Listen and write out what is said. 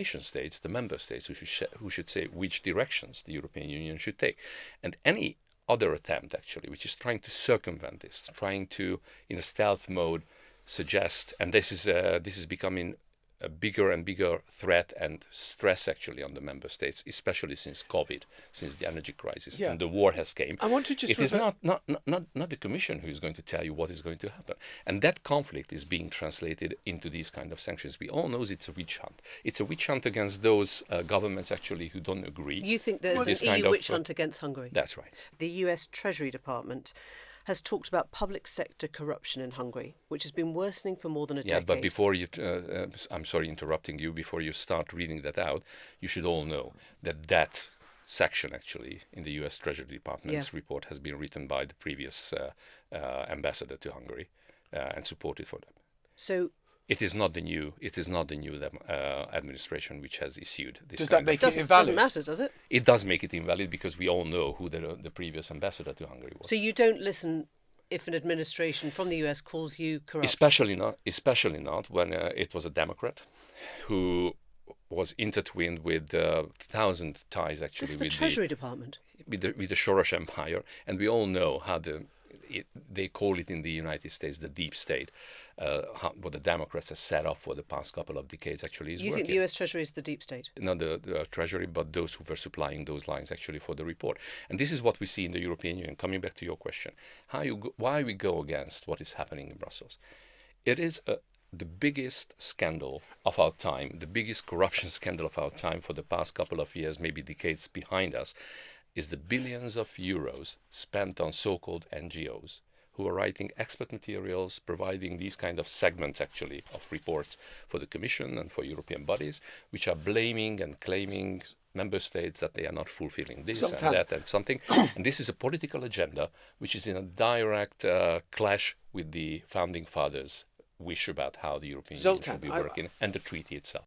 nation states, the member states, who should say which directions the European Union should take. And any other attempt, actually, which is trying to circumvent this, trying to, in a stealth mode, suggest, and this is becoming a bigger and bigger threat and stress actually on the member states, especially since COVID, since the energy crisis and the war has came. I want to just it is not the Commission who is going to tell you what is going to happen. And that conflict is being translated into these kind of sanctions. We all know it's a witch hunt. It's a witch hunt against those governments actually who don't agree. You think there's an EU witch hunt against Hungary? That's right. The US Treasury Department has talked about public sector corruption in Hungary, which has been worsening for more than a decade. Yeah, but before you, I'm sorry interrupting you, before you start reading that out, you should all know that section actually in the US Treasury Department's report has been written by the previous ambassador to Hungary and supported for them. So it is not the new administration which has issued this. Does that make it invalid? Doesn't matter, does it? It does make it invalid because we all know who the previous ambassador to Hungary was. So you don't listen if an administration from the US calls you corrupt? Especially not when it was a Democrat who was intertwined with thousand ties actually. This is the Treasury Department. With the Soros Empire, and we all know how they call it in the United States the deep state. What the Democrats have set up for the past couple of decades actually is working. You think the US Treasury is the deep state? Not the Treasury, but those who were supplying those lines actually for the report. And this is what we see in the European Union. Coming back to your question, why we go against what is happening in Brussels. It is the biggest scandal of our time, the biggest corruption scandal of our time for the past couple of years, maybe decades behind us, is the billions of euros spent on so-called NGOs who are writing expert materials, providing these kind of segments actually of reports for the Commission and for European bodies, which are blaming and claiming member states that they are not fulfilling this and that and something. And this is a political agenda which is in a direct clash with the founding fathers' wish about how the European Union should be working and the treaty itself.